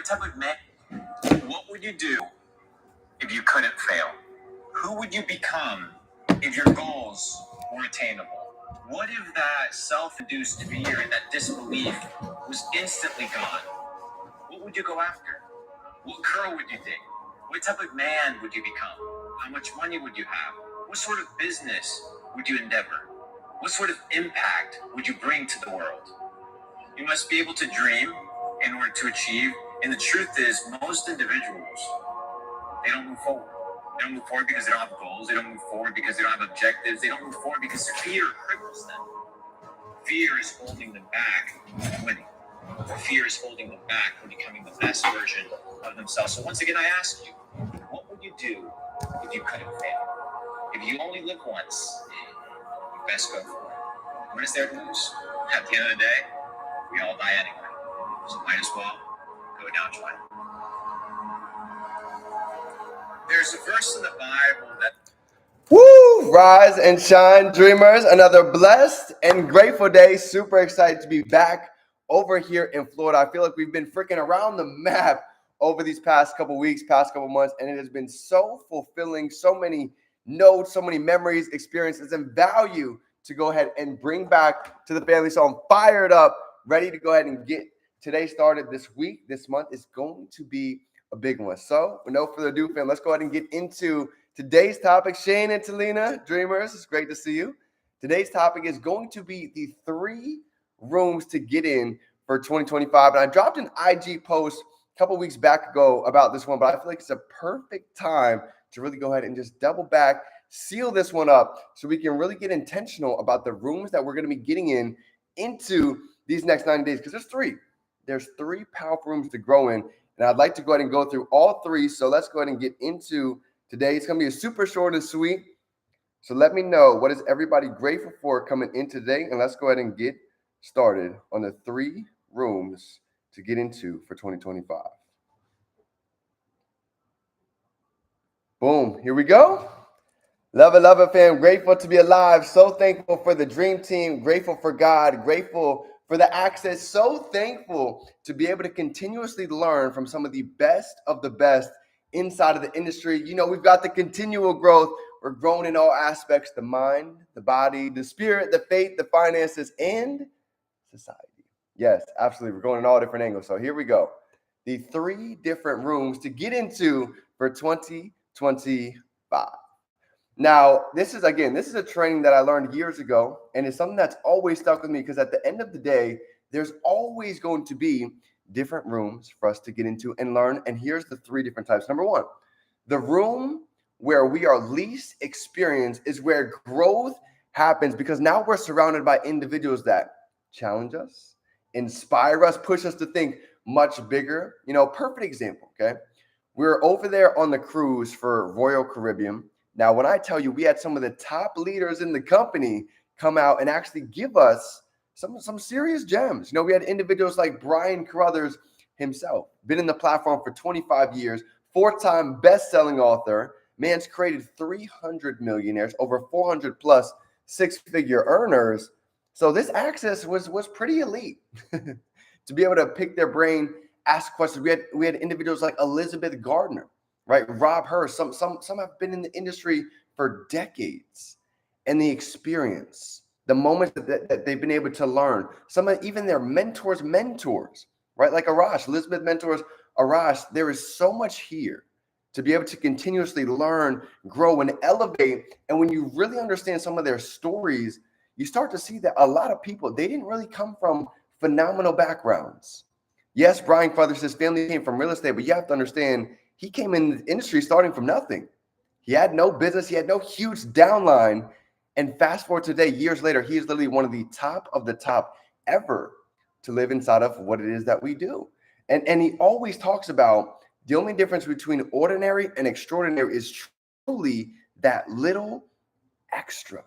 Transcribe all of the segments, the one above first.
What type of man? What would you do if you couldn't fail? Who would you become if your goals were attainable? What if that self-induced fear and that disbelief was instantly gone? What would you go after? What girl would you date? What type of man would you become? How much money would you have? What sort of business would you endeavor? What sort of impact would you bring to the world? You must be able to dream in order to achieve. And the truth is, most individuals, they don't move forward. They don't move forward because they don't have goals. They don't move forward because they don't have objectives. They don't move forward because fear cripples them. Fear is holding them back from winning. Fear is holding them back from becoming the best version of themselves. So once again, I ask you, what would you do if you couldn't fail? If you only live once, you best go for it. What is there to lose? At the end of the day, we all die anyway. So might as well go down trying. There's a verse in the Bible that Woo! Rise and shine, dreamers. Another blessed and grateful day. Super excited to be back over here in Florida. I feel like we've been freaking around the map over these past couple weeks, past couple months, and it has been so fulfilling. So many notes, so many memories, experiences, and value to go ahead and bring back to the family. So I'm fired up, ready to go ahead and get today started. This week, this month is going to be a big one. So with no further ado, fam, let's go ahead and get into today's topic. Shane and Talina, dreamers, it's great to see you. Today's topic is going to be the 3 rooms to get in for 2025. And I dropped an IG post a couple weeks back ago about this one, but I feel like it's a perfect time to really go ahead and just double back, seal this one up so we can really get intentional about the rooms that we're going to be getting into these next 90 days. Because there's 3 powerful rooms to grow in. And I'd like to go ahead and go through all 3. So let's go ahead and get into today. It's going to be a super short and sweet. So let me know, what is everybody grateful for coming in today? And let's go ahead and get started on the 3 rooms to get into for 2025. Boom. Here we go. Love it, fam. Grateful to be alive. So thankful for the dream team. Grateful for God. Grateful for the access. So thankful to be able to continuously learn from some of the best inside of the industry. You know, we've got the continual growth. We're growing in all aspects: the mind, the body, the spirit, the faith, the finances, and society. Yes, absolutely. We're going in all different angles. So here we go. The 3 different rooms to get into for 2025. Now, this is a training that I learned years ago, and it's something that's always stuck with me, because at the end of the day, there's always going to be different rooms for us to get into and learn. And here's the 3 different types. Number 1, the room where we are least experienced is where growth happens, because now we're surrounded by individuals that challenge us, inspire us, push us to think much bigger. You know, perfect example, okay? We're over there on the cruise for Royal Caribbean. Now, when I tell you, we had some of the top leaders in the company come out and actually give us some serious gems. You know, we had individuals like Brian Carruthers himself, been in the platform for 25 years, 4-time best-selling author. Man's created 300 millionaires, over 400 plus 6-figure earners. So this access was pretty elite to be able to pick their brain, ask questions. We had individuals like Elizabeth Gardner, right? Rob Hurst. Some have been in the industry for decades, and the experience, the moments that they've been able to learn. Some of even their mentors, right? Like Arash, Elizabeth mentors Arash. There is so much here to be able to continuously learn, grow, and elevate. And when you really understand some of their stories, you start to see that a lot of people, they didn't really come from phenomenal backgrounds. Yes, Brian Carruthers, his family came from real estate, but you have to understand, he came in the industry starting from nothing. He had no business. He had no huge downline. And fast forward today, years later, he is literally one of the top ever to live inside of what it is that we do. And he always talks about the only difference between ordinary and extraordinary is truly that little extra.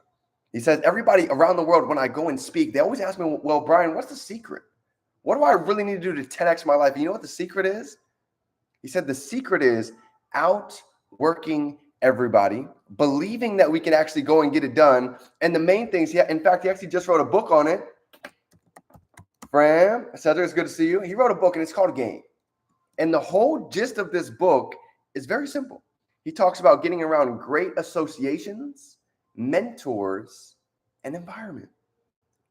He says, everybody around the world, when I go and speak, they always ask me, well, Brian, what's the secret? What do I really need to do to 10x my life? And you know what the secret is? He said the secret is outworking everybody, believing that we can actually go and get it done. And the main things, in fact, he actually just wrote a book on it. Fram, Cedric, it's good to see you. He wrote a book, and it's called Game. And the whole gist of this book is very simple. He talks about getting around great associations, mentors, and environment.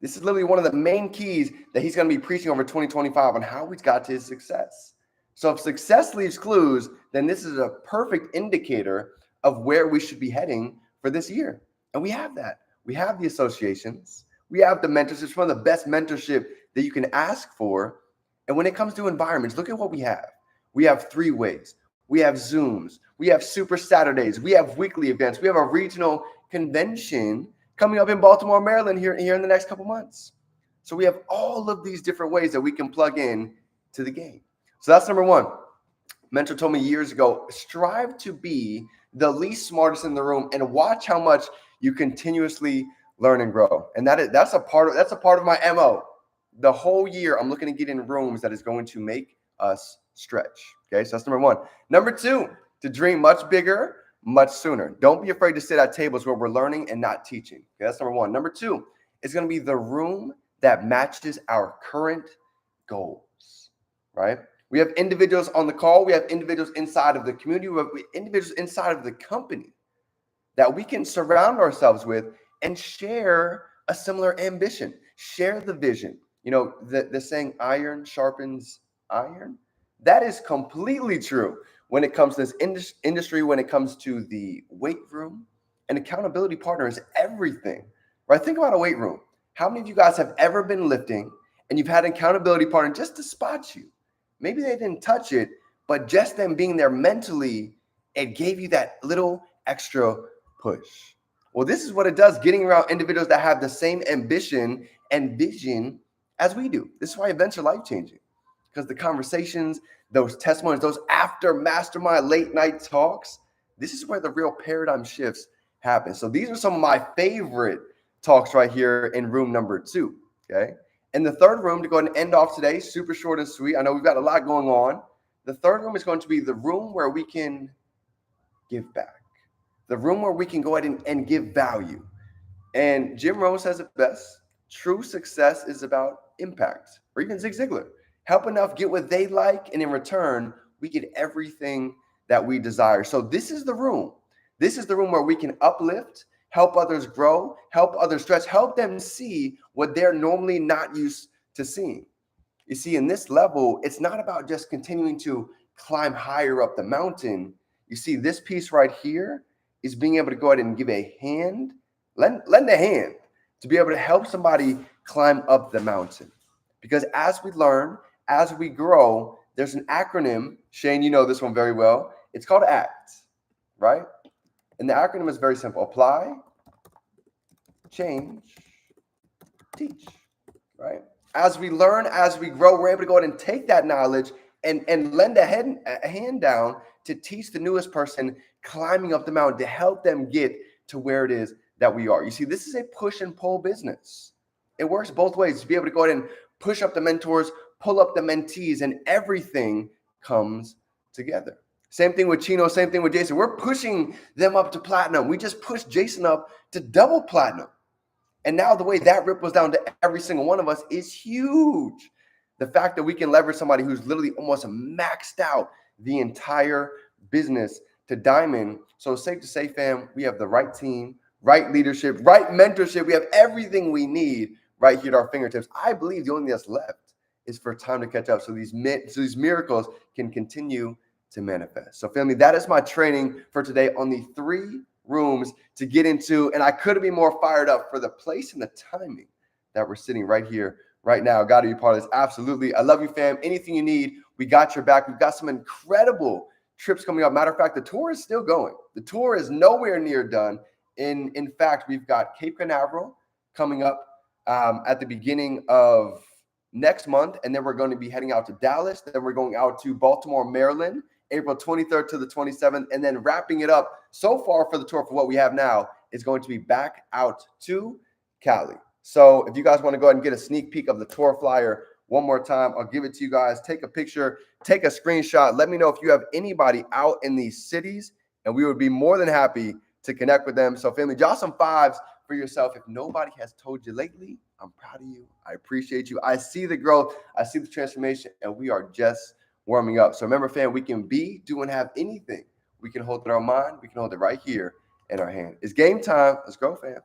This is literally one of the main keys that he's going to be preaching over 2025 on how he's got to his success. So if success leaves clues, then this is a perfect indicator of where we should be heading for this year. And we have that. We have the associations. We have the mentors. It's one of the best mentorship that you can ask for. And when it comes to environments, look at what we have. We have 3-ways. We have Zooms. We have Super Saturdays. We have weekly events. We have a regional convention coming up in Baltimore, Maryland here in the next couple months. So we have all of these different ways that we can plug in to the game. So that's number one. Mentor told me years ago, strive to be the least smartest in the room and watch how much you continuously learn and grow. And that's a part of my MO. The whole year I'm looking to get in rooms that is going to make us stretch. Okay, so that's number one. Number two, to dream much bigger, much sooner. Don't be afraid to sit at tables where we're learning and not teaching. Okay, that's number one. Number two is going to be the room that matches our current goals, right? We have individuals on the call. We have individuals inside of the community. We have individuals inside of the company that we can surround ourselves with and share a similar ambition, share the vision. You know, the saying iron sharpens iron. That is completely true when it comes to this industry, when it comes to the weight room. An accountability partner is everything, right? Think about a weight room. How many of you guys have ever been lifting and you've had an accountability partner just to spot you? Maybe they didn't touch it, but just them being there mentally, it gave you that little extra push. Well, this is what it does, getting around individuals that have the same ambition and vision as we do. This is why events are life-changing, because the conversations, those testimonies, those after mastermind late night talks, this is where the real paradigm shifts happen. So these are some of my favorite talks right here in room number 2, okay? And the third room, to go ahead and end off today, super short and sweet. I know we've got a lot going on. The third room is going to be the room where we can give back, the room where we can go ahead and give value. And Jim Rohn says it best: true success is about impact. Or even Zig Ziglar, help enough get what they like, and in return, we get everything that we desire. So this is the room. This is the room where we can uplift, help others grow, help others stretch, help them see what they're normally not used to seeing. You see, in this level, it's not about just continuing to climb higher up the mountain. You see, this piece right here is being able to go ahead and give a hand, lend a hand to be able to help somebody climb up the mountain. Because as we learn, as we grow, there's an acronym. Shane, you know this one very well. It's called ACT, right? And the acronym is very simple: apply, change, teach, right? As we learn, as we grow, we're able to go ahead and take that knowledge and lend a hand down to teach the newest person climbing up the mountain, to help them get to where it is that we are. You see, this is a push and pull business. It works both ways, to be able to go ahead and push up the mentors, pull up the mentees, and everything comes together. Same thing with Chino, same thing with Jason. We're pushing them up to platinum. We just pushed Jason up to double platinum. And now the way that ripples down to every single one of us is huge. The fact that we can leverage somebody who's literally almost maxed out the entire business to diamond. So it's safe to say, fam, we have the right team, right leadership, right mentorship. We have everything we need right here at our fingertips. I believe the only thing that's left is for time to catch up, so these miracles can continue to manifest. So family, that is my training for today on the 3 rooms to get into. And I couldn't be more fired up for the place and the timing that we're sitting right here, right now. Got to be part of this. Absolutely. I love you, fam. Anything you need, we got your back. We've got some incredible trips coming up. Matter of fact, the tour is still going. The tour is nowhere near done. In fact, we've got Cape Canaveral coming up at the beginning of next month. And then we're going to be heading out to Dallas. Then we're going out to Baltimore, Maryland, April 23rd to the 27th. And then wrapping it up so far for the tour, for what we have now, is going to be back out to Cali. So if you guys want to go ahead and get a sneak peek of the tour flyer one more time, I'll give it to you guys. Take a picture, take a screenshot. Let me know if you have anybody out in these cities, and we would be more than happy to connect with them. So family, drop some 5s for yourself. If nobody has told you lately, I'm proud of you. I appreciate you. I see the growth. I see the transformation, and we are just warming up. So remember, fam, we can be, do, and have anything. We can hold it in our mind. We can hold it right here in our hand. It's game time. Let's go, fam.